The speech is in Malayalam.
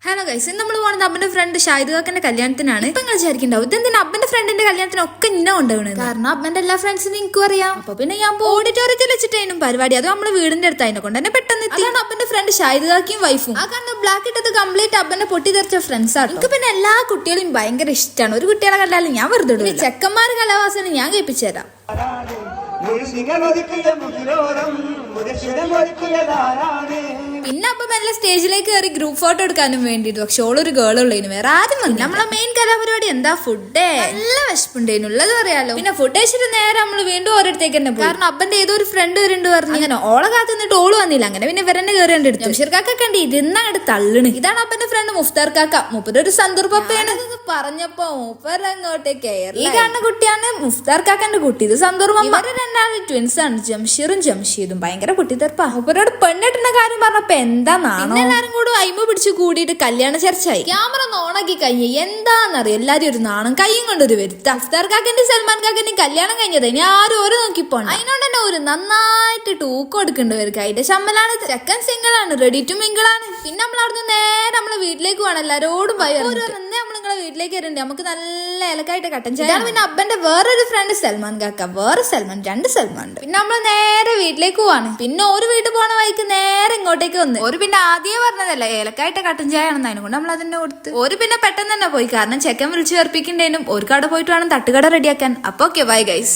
ഹലോ ഗൈസ്, ഇന്ന് നമ്മൾ പോകുന്നത് അബ്ബന്റെ ഫ്രണ്ട് ഷാഹിദ് കല്യാണത്തിനാണ്. ഇപ്പൊ നിങ്ങൾ വിചാരിക്കണ്ടാവും ഇതെന്തിനാ അബ്ബന്റെ ഫ്രണ്ടിന്റെ കല്യാണത്തിനൊക്കെ ഇന്നെ കൊണ്ടുപോകണത്. കാരണം അബ്ബന്റെ എല്ലാ ഫ്രണ്ട്സിനും എനിക്കും അറിയാം. അപ്പൊ പിന്നെ ഞാൻ ഓഡിറ്റോറിയത്തിൽ വെച്ചിട്ടായിരുന്നു പരിപാടി. അത് നമ്മള് വീടിന്റെ അടുത്ത് അതിനെ കൊണ്ട് തന്നെ പെട്ടെന്ന് എത്തിയാണ് അബ്ബന്റെ ഫ്രണ്ട് ഷാഹിദ് വൈഫും. ആ കാരണം ബ്ലാക്ക് ഇട്ടത് കംപ്ലീറ്റ് അബ്ബന്റെ പൊട്ടിത്തെറിച്ച ഫ്രണ്ട്സ് ആണ്. എനിക്ക് പിന്നെ എല്ലാ കുട്ടികളെയും ഭയങ്കര ഇഷ്ടമാണ്. ഒരു കുട്ടികളെ കണ്ടാലും ഞാൻ വെറുതെ ഇടും. ചെക്കന്മാർ കലാവാസന ഞാൻ കേൾപ്പിച്ചു തരാം. പിന്നെ അപ്പൊ നല്ല സ്റ്റേജിലേക്ക് കയറി ഗ്രൂപ്പ് ഫോട്ടോ എടുക്കാനും വേണ്ടിട്ട്. പക്ഷെ ഓളൊരു ഗേൾ ഉള്ളതിന് വേറെ ആരും വന്നു. നമ്മളെ മെയിൻ കലാപരിപാടി എന്താ ഫുഡ്. നല്ല വിശപ്പുണ്ടേനു ഉള്ളത് പറയാലോ. പിന്നെ ഫുഡ് കഴിച്ചിട്ട് നേരെ നമ്മള് വീണ്ടും ഓരോരുത്തേക്ക് തന്നെ പോയി. കാരണം അപ്പന്റെ ഏതോ ഒരു ഫ്രണ്ട് വരുന്നുണ്ട് പറഞ്ഞു. അങ്ങനെ ഓളെ കാത്ത് നിന്നിട്ട് ഓള് വന്നില്ല. അങ്ങനെ പിന്നെ ഇവരെന്നെ കയറി കണ്ടെടുത്തു. ജംഷീർ കാക്ക കണ്ടി ഇരുന്നങ്ങോട്ട് തള്ളണ്. ഇതാണ് അപ്പന്റെ ഫ്രണ്ട് മുഫ്താർ കാക്ക. മൂപ്പരൊരു സന്തൂർ പപ്പയാണ് പറഞ്ഞപ്പോ മൂപ്പരങ്ങോട്ടേക്ക് കയറി. ഈ കാണുന്ന കുട്ടിയാണ് മുഫ്താർ കാക്കന്റെ കുട്ടി. ഇത് സന്തൂർ പപ്പ. ഇവര് രണ്ടാളും ട്വിൻസ് ആണ്, ജംഷീറും ജംഷീദും. ഭയങ്കര പൊട്ടിത്തെറിപ്പാ. മൂപ്പരോട് പെണ്ണിട്ടുന്ന കാര്യം പറഞ്ഞപ്പോ എന്താണോ എല്ലാരും കൂടെ അയിമ പിടിച്ച് കൂടിയിട്ട് കല്യാണ ചർച്ചയായി. ക്യാമറ ഓണാക്കി കഴിഞ്ഞ് എന്താന്നറിയാം എല്ലാരും ഒരു നാണം കൈയും കൊണ്ടൊരു വരുത്താം. അഫ്താർ കാക്കന്റെ സൽമാൻ കാക്കന്റെ കല്യാണം കഴിഞ്ഞത് ഇനി ആരും ഓരോ നോക്കിപ്പോണം. അതിനോട് തന്നെ ഒരു നന്നായിട്ട് ടൂക്ക് കൊടുക്കേണ്ടവർക്ക്. അതിന്റെ ശമ്പലാണ്. ചെക്കൻ സിംഗിൾ ആണ്, റെഡി ടു മിംഗിൾ ആണ്. പിന്നെ നമ്മൾ അവിടുന്ന് നേരെ നമ്മളെ വീട്ടിലേക്ക് പോകണം. എല്ലാരോടും നമ്മൾ നിങ്ങളെ വീട്ടിലേക്ക് വരണ്ടേ, നമുക്ക് നല്ല ഇലക്കായിട്ട് കട്ടൻ ചായ. പിന്നെ അബ്ബന്റെ വേറൊരു ഫ്രണ്ട് സൽമാൻ കാക്ക, വേറെ സൽമാൻ, രണ്ട് സൽമാൻ ഉണ്ട്. പിന്നെ നമ്മള് നേരെ വീട്ടിലേക്ക് പോവാണ്. പിന്നെ ഒരു വീട്ടിൽ പോണ വഴിക്ക് നേരെ ഇങ്ങോട്ടേക്ക് വന്ന് ഒരു പിന്നെ ആദ്യമേ പറഞ്ഞതല്ല ഏലക്കായിട്ട് കട്ടൻ ചായ ആണെന്ന്. അതിനുകൊണ്ട് നമ്മൾ അതിന്റെ കൊടുത്ത് ഒരു പിന്നെ പെട്ടെന്ന് തന്നെ പോയി. കാരണം ചെക്കൻ വിളിച്ച് ചേർപ്പിക്കണ്ടേനും ഒരു കട പോയിട്ട് വേണം തട്ടുകട റെഡിയാക്കാൻ. അപ്പൊ ഓക്കെ, ബൈ ഗൈസ്.